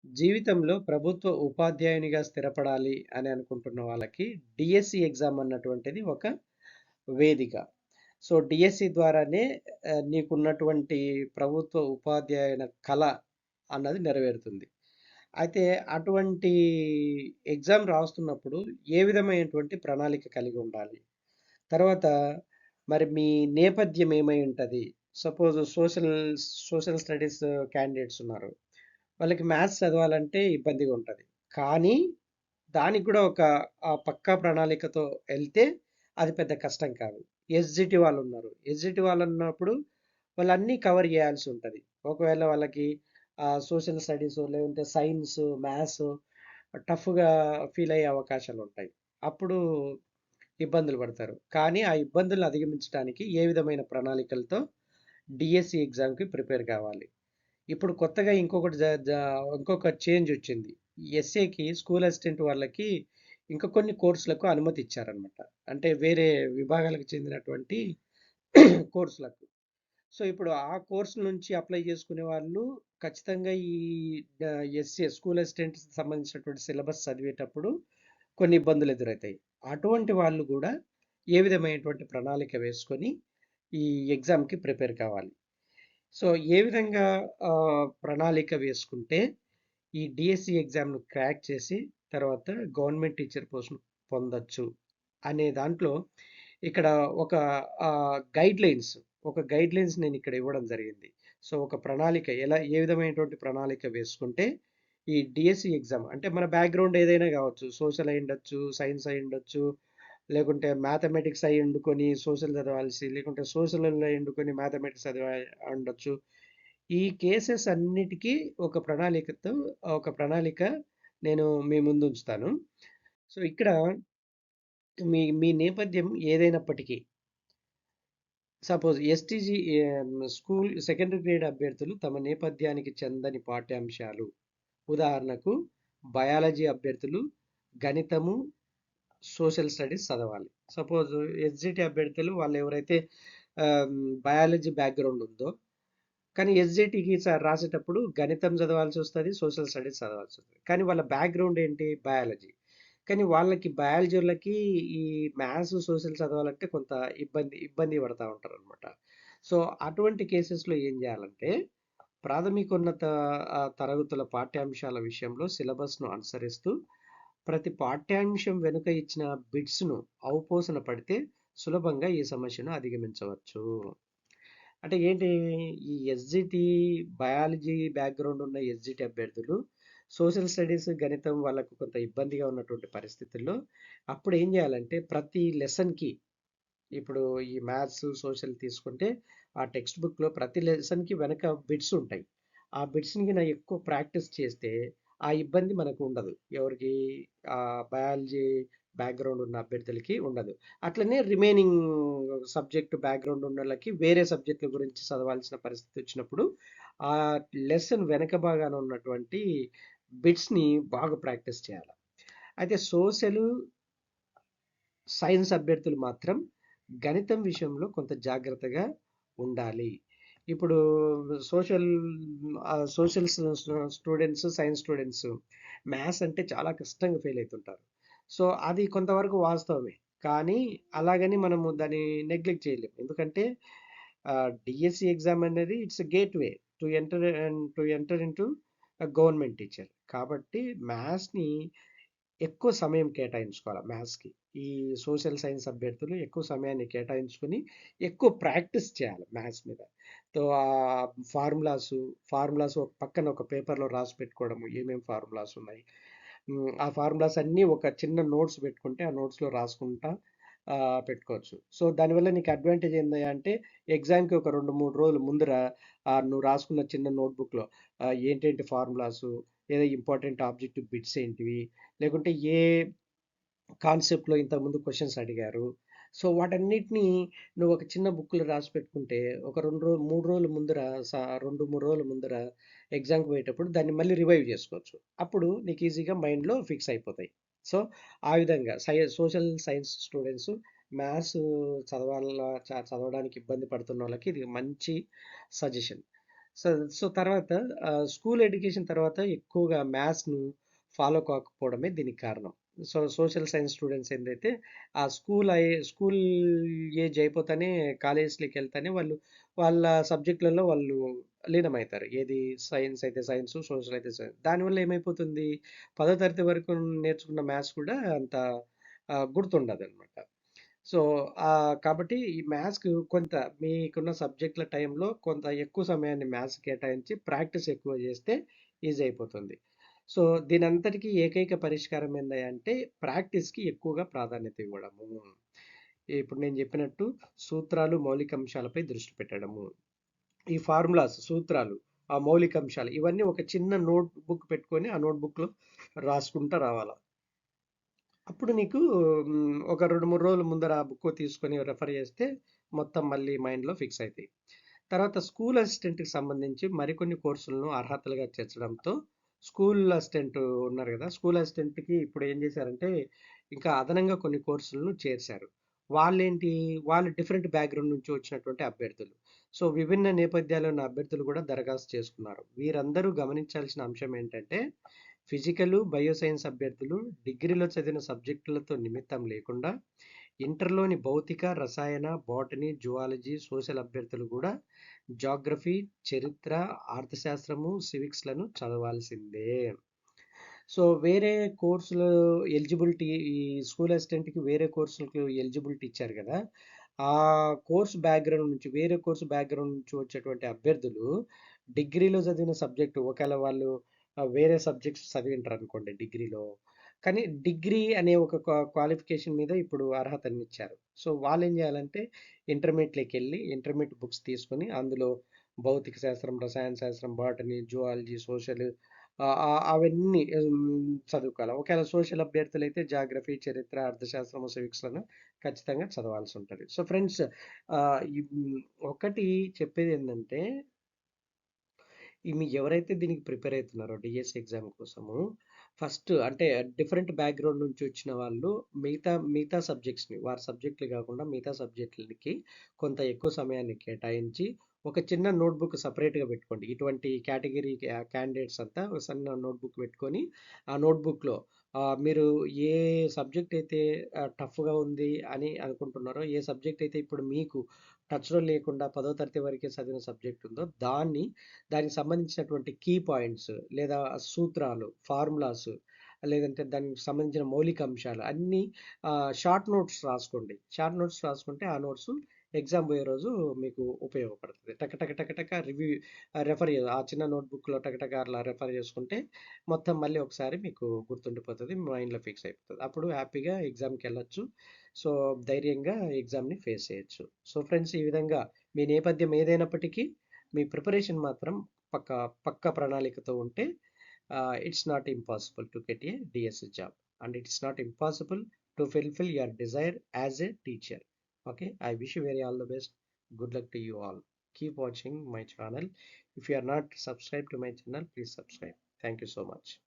జీవితంలో ప్రభుత్వ ఉపాధ్యాయునిగా స్థిరపడాలి అని అనుకుంటున్న వాళ్ళకి డిఎస్సి ఎగ్జామ్ అన్నటువంటిది ఒక వేదిక. సో డిఎస్సి ద్వారానే నీకున్నటువంటి ప్రభుత్వ ఉపాధ్యాయున కళ అన్నది నెరవేరుతుంది. అయితే అటువంటి ఎగ్జామ్ రాస్తున్నప్పుడు ఏ విధమైనటువంటి ప్రణాళిక కలిగి ఉండాలి? తర్వాత మరి మీ నేపథ్యం ఏమై ఉంటది? సపోజ్ సోషల్ స్టడీస్ క్యాండిడేట్స్ ఉన్నారు. వాళ్ళకి మ్యాథ్స్ చదవాలంటే ఇబ్బందిగా ఉంటది. కానీ దానికి కూడా ఒక పక్కా ప్రణాళికతో ఎళ్తే అది పెద్ద కష్టం కాదు. ఎస్‌జిటి వాళ్ళున్నారు. ఎస్‌జిటి వాళ్ళున్నప్పుడు వాళ్ళన్నీ కవర్ చేయాల్సి ఉంటది. ఒకవేళ వాళ్ళకి సోషల్ స్టడీసో లేదంటే సైన్స్, మ్యాథ్స్ టఫ్‌గా ఫీల్ అయ్యే అవకాశాలుంటాయి. అప్పుడు ఇబ్బందులు పడతారు. కానీ ఆ ఇబ్బందులను అధిగమించడానికి ఏ విధమైన ప్రణాళికలతో డిఎస్సి ఎగ్జామ్‌కి ప్రిపేర్ కావాలి. ఇప్పుడు కొత్తగా ఇంకొక చేంజ్ వచ్చింది. ఎస్ఏకి స్కూల్ అసిస్టెంట్ వాళ్ళకి ఇంకా కొన్ని కోర్సులకు అనుమతి ఇచ్చారనమాట. అంటే వేరే విభాగాలకు చెందినటువంటి కోర్సులకు. సో ఇప్పుడు ఆ కోర్స్ నుంచి అప్లై చేసుకునే వాళ్ళు ఖచ్చితంగా ఈ ఎస్ఏ స్కూల్ అసిస్టెంట్ సంబంధించినటువంటి సిలబస్ చదివేటప్పుడు కొన్ని ఇబ్బందులు ఎదురవుతాయి. అటువంటి వాళ్ళు కూడా ఏ విధమైనటువంటి ప్రణాళిక వేసుకొని ఈ ఎగ్జామ్‌కి ప్రిపేర్ కావాలి. సో ఏ విధంగా ప్రణాళిక వేసుకుంటే ఈ డిఎస్సి ఎగ్జామ్‌ను క్రాక్ చేసి తర్వాత గవర్నమెంట్ టీచర్ పోస్ట్‌ను పొందొచ్చు అనే దాంట్లో ఇక్కడ ఒక గైడ్‌లైన్స్ నేను ఇక్కడ ఇవ్వడం జరిగింది. సో ఒక ప్రణాళిక ఏ విధమైనటువంటి ప్రణాళిక వేసుకుంటే ఈ డిఎస్సి ఎగ్జామ్ అంటే మన బ్యాక్‌గ్రౌండ్ ఏదైనా కావచ్చు. సోషల్ అయ్యుండొచ్చు, సైన్స్ అయ్యుండొచ్చు, లేకుంటే మ్యాథమెటిక్స్ అయ్యి వండుకొని సోషల్ చదవాల్సి, లేకుంటే సోషల్‌లో ఎండుకొని మ్యాథమెటిక్స్ ఉండొచ్చు. ఈ కేసెస్ అన్నిటికీ ఒక ప్రణాళిక నేను మీ ముందు ఉంచుతాను. సో ఇక్కడ మీ మీ నేపథ్యం ఏదైనప్పటికీ suppose STG school secondary grade అభ్యర్థులు తమ నేపథ్యానికి చెందని పాఠ్యాంశాలు, ఉదాహరణకు బయాలజీ అభ్యర్థులు గణితము, సోషల్ స్టడీస్ చదవాలి. సపోజ్ ఎస్జిటి అభ్యర్థులు వాళ్ళు ఎవరైతే బయాలజీ బ్యాక్గ్రౌండ్ ఉందో, కానీ ఎస్జిటికి రాసేటప్పుడు గణితం చదవాల్సి వస్తుంది, సోషల్ స్టడీస్ చదవాల్సి వస్తుంది. కానీ వాళ్ళ బ్యాక్గ్రౌండ్ ఏంటి? బయాలజీ. కానీ వాళ్ళకి బయాలజీలకి ఈ మ్యాథ్స్, సోషల్ చదవాలంటే కొంత ఇబ్బంది పడతా ఉంటారనమాట. సో అటువంటి కేసెస్లో ఏం చేయాలంటే ప్రాథమికోన్నత తరగతుల పాఠ్యాంశాల విషయంలో సిలబస్ను అనుసరిస్తూ ప్రతి పాఠ్యాంశం వెనుక ఇచ్చిన బిట్స్‌ను అవపోసన పడితే సులభంగా ఈ సమస్యను అధిగమించవచ్చు. అంటే ఏంటి? ఈ ఎస్జిటి బయాలజీ బ్యాక్‌గ్రౌండ్ ఉన్న ఎస్జిటి అభ్యర్థులు సోషల్ స్టడీస్, గణితం వాళ్ళకు కొంత ఇబ్బందిగా ఉన్నటువంటి పరిస్థితుల్లో అప్పుడు ఏం చేయాలంటే ప్రతి లెసన్‌కి ఇప్పుడు ఈ మ్యాథ్స్, సోషల్ తీసుకుంటే ఆ టెక్స్ట్ బుక్‌లో ప్రతి లెసన్‌కి వెనక బిట్స్ ఉంటాయి. ఆ బిట్స్‌ని గిన ఎక్కువ ప్రాక్టీస్ చేస్తే ఆ ఇబ్బంది మనకు ఉండదు. ఎవరికి బయాలజీ బ్యాక్‌గ్రౌండ్ ఉన్న అభ్యర్థులకి ఉండదు. అట్లనే రిమైనింగ్ సబ్జెక్ట్ బ్యాక్‌గ్రౌండ్ ఉన్నోళ్ళకి వేరే సబ్జెక్టుల గురించి చదవాల్సిన పరిస్థితి వచ్చినప్పుడు ఆ లెసన్ వెనక భాగాన ఉన్నటువంటి బిట్స్‌ని బాగా ప్రాక్టీస్ చేయాలి. అయితే సోషలు, సైన్స్ అభ్యర్థులు మాత్రం గణితం విషయంలో కొంత జాగ్రత్తగా ఉండాలి. ఇప్పుడు social social students, science students maths అంటే చాలా కష్టంగా ఫెయిల్ అవుతుంటారు. సో అది కొంతవరకు వాస్తవమే. కానీ అలాగని మనము దాన్ని నెగ్లెక్ట్ చేయలేము. ఎందుకంటే డిఎస్సి ఎగ్జామ్ అనేది it's gateway to enter into government teacher. కాబట్టి మ్యాథ్స్‌ని ఎక్కువ సమయం కేటాయించుకోవాలి మ్యాథ్స్‌కి. ఈ సోషల్ సైన్స్ అభ్యర్థులు ఎక్కువ సమయాన్ని కేటాయించుకొని, ఎక్కువ ప్రాక్టీస్ చేయాలి మ్యాథ్స్ మీద. తో ఫార్ములాస్ ఒక పక్కన ఒక పేపర్‌లో రాసి పెట్టుకోవడము. ఏమేం ఫార్ములాస్ ఉన్నాయి. ఆ ఫార్ములాస్ అన్నీ ఒక చిన్న నోట్స్ పెట్టుకుంటే, ఆ నోట్స్‌లో రాసుకుంటా పెట్టుకోవచ్చు. సో, దానివల్ల నీకు అడ్వాంటేజ్ ఏంది అంటే, ఎగ్జామ్‌కి ఒక 2, 3 రోజులు ముందర నువ్వు రాసుకున్న చిన్న నోట్‌బుక్‌లో ఏంటేంటి ఫార్ములాసు, లేదా ఇంపార్టెంట్ ఆబ్జెక్టివ్ బిట్స్ ఏంటివి, లేకుంటే ఏ కాన్సెప్ట్‌లో ఇంతకుముందు క్వెషన్స్ అడిగారు. సో, వాటన్నిటిని నువ్వు ఒక చిన్న బుక్‌లో రాసి పెట్టుకుంటే, ఒక 3 రోజుల ముందర 2, 3 రోజుల ముందర ఎగ్జామ్‌కి పోయేటప్పుడు దాన్ని మళ్ళీ రివైవ్ చేసుకోవచ్చు. అప్పుడు నీకు ఈజీగా మైండ్‌లో ఫిక్స్ అయిపోతాయి. సో, ఆ విధంగా సోషల్ సైన్స్ స్టూడెంట్స్ మ్యాథ్స్ చదవడానికి ఇబ్బంది పడుతున్నోళ్ళకి ఇది మంచి సజెషన్. సో సో తర్వాత స్కూల్ ఎడ్యుకేషన్ తర్వాత ఎక్కువగా మ్యాథ్స్ను ఫాలో కాకపోవడమే దీనికి కారణం. సో సోషల్ సైన్స్ స్టూడెంట్స్ ఏంటైతే ఆ స్కూల్ ఏజ్ అయిపోతానే కాలేజెస్లోకి వెళ్తానే వాళ్ళు వాళ్ళ సబ్జెక్టులలో వాళ్ళు లీనమవుతారు. ఏది సైన్స్ అయితే సైన్స్, సోషల్ అయితే సైన్స్. దానివల్ల ఏమైపోతుంది, 10వ తరగతి వరకు నేర్చుకున్న మ్యాథ్స్ కూడా అంత గుర్తుండదు అనమాట. సో, కాబట్టి ఈ మ్యాథ్స్‌కు కొంత మీకున్న సబ్జెక్ట్‌ల టైంలో కొంత ఎక్కువ సమయాన్ని మ్యాథ్స్ కేటాయించి ప్రాక్టీస్ ఎక్కువ చేస్తే ఈజీ అయిపోతుంది. సో, దీనంతటికీ ఏకైక పరిష్కారం ఏందంటే ప్రాక్టీస్‌కి ఎక్కువగా ప్రాధాన్యత ఇవ్వడము. ఇప్పుడు నేను చెప్పినట్టు సూత్రాలు, మౌలిక అంశాలపై దృష్టి పెట్టడము. ఈ ఫార్ములాస్, సూత్రాలు, ఆ మౌలిక అంశాలు ఇవన్నీ ఒక చిన్న నోట్ బుక్ పెట్టుకొని ఆ నోట్ బుక్‌లో రాసుకుంటా రావాల. అప్పుడు నీకు ఒక 2, 3 రోజుల ముందర ఆ బుక్ తీసుకొని రెఫర్ చేస్తే మొత్తం మళ్ళీ మైండ్‌లో ఫిక్స్ అయితాయి. తర్వాత స్కూల్ అసిస్టెంట్‌కి సంబంధించి మరికొన్ని కోర్సులను అర్హతలుగా చేర్చడంతో స్కూల్ అసిస్టెంట్ ఉన్నారు కదా! స్కూల్ అసిస్టెంట్‌కి ఇప్పుడు ఏం చేశారంటే ఇంకా అదనంగా కొన్ని కోర్సులను చేర్చారు. వాళ్ళేంటి, వాళ్ళు డిఫరెంట్ బ్యాక్‌గ్రౌండ్ నుంచి వచ్చినటువంటి అభ్యర్థులు. సో, విభిన్న నేపథ్యాల్లో ఉన్న అభ్యర్థులు కూడా దరఖాస్తు చేసుకున్నారు. వీరందరూ గమనించాల్సిన అంశం ఏంటంటే ఫిజికల్, బయోసైన్స్ అభ్యర్థులు డిగ్రీలో చదివిన సబ్జెక్టులతో నిమిత్తం లేకుండా ఇంటర్లోని భౌతిక, రసాయన, బోటనీ, జువాలజీ, సోషల్ అభ్యర్థులు కూడా జాగ్రఫీ, చరిత్ర, అర్థశాస్త్రము, సివిక్స్‌లను చదవాల్సిందే. సో, వేరే కోర్సులు ఎలిజిబిలిటీ ఈ స్కూల్ అసిస్టెంట్‌కి వేరే కోర్సులకు ఎలిజిబిలిటీ ఇచ్చారు కదా! ఆ వేరే కోర్స్ బ్యాక్‌గ్రౌండ్ నుంచి వచ్చేటువంటి అభ్యర్థులు డిగ్రీలో చదివిన సబ్జెక్టు ఒకవేళ వాళ్ళు వేరే సబ్జెక్ట్స్ చదివింటారనుకోండి డిగ్రీలో. కానీ డిగ్రీ అనే ఒక క్వాలిఫికేషన్ మీద ఇప్పుడు అర్హతనిచ్చారు. సో, వాళ్ళేం చేయాలంటే ఇంటర్మీడియేట్‌లోకెళ్ళి ఇంటర్మీడియేట్ బుక్స్ తీసుకొని అందులో భౌతిక శాస్త్రం, రసాయన శాస్త్రం, బాటనీ, జువాలజీ, సోషల్ అవన్నీ చదువుకోవాలి. ఒకవేళ సోషల్ అభ్యర్థులైతే జాగ్రఫీ, చరిత్ర, అర్థశాస్త్రము, సివిక్స్‌లను ఖచ్చితంగా చదవాల్సి ఉంటది. సో, ఫ్రెండ్స్ ఆహ్, ఈ ఒకటి చెప్పేదేంటంటే ఎవరైతే దీనికి ప్రిపేర్ అవుతున్నారో డిఎస్సి ఎగ్జామ్ కోసము ఫస్ట్ అంటే డిఫరెంట్ బ్యాక్గ్రౌండ్ నుంచి వచ్చిన వాళ్ళు మిగతా సబ్జెక్ట్స్ని వారి సబ్జెక్టులు కాకుండా మిగతా సబ్జెక్టులకి కొంత ఎక్కువ సమయాన్ని కేటాయించి ఒక చిన్న నోట్బుక్ సపరేట్గా పెట్టుకోండి. ఇటువంటి కేటగిరీ క్యాండిడేట్స్ అంతా ఒక చిన్న నోట్బుక్ పెట్టుకొని ఆ నోట్బుక్లో మీరు ఏ సబ్జెక్ట్ అయితే టఫ్గా ఉంది అని అనుకుంటున్నారో, ఏ సబ్జెక్ట్ అయితే ఇప్పుడు మీకు టచ్లో లేకుండా 10వ తరగతి వరకే చదివిన సబ్జెక్ట్ ఉందో దానికి సంబంధించినటువంటి కీ పాయింట్స్ లేదా సూత్రాలు, ఫార్ములాస్ లేదంటే దానికి సంబంధించిన మౌలిక అంశాలు అన్నీ షార్ట్ నోట్స్ రాసుకోండి. షార్ట్ నోట్స్ రాసుకుంటే ఆ నోట్స్ ఎగ్జామ్ పోయే రోజు మీకు ఉపయోగపడుతుంది. టక టక టక టక ఆ చిన్న నోట్‌బుక్‌లో టక టక అట్లా రెఫర్ చేసుకుంటే మొత్తం మళ్ళీ ఒకసారి మీకు గుర్తుండిపోతది. మైండ్‌లో ఫిక్స్ అయిపోతది. అప్పుడు హ్యాపీగా ఎగ్జామ్‌కెళ్ళొచ్చు. సో, ధైర్యంగా ఎగ్జామ్‌ని ఫేస్ చేయొచ్చు. సో, ఫ్రెండ్స్ ఈ విధంగా మీ నేపథ్యం ఏదైనప్పటికీ మీ ప్రిపరేషన్ మాత్రం పక్కా పక్కా ప్రణాళికతో ఉంటే it's not impossible to get a DSC job and it's not impossible to fulfil your desire as a teacher. Okay, I wish you very all the best. Good luck to you all. Keep watching my channel. If you are not subscribed to my channel, please subscribe. Thank you so much.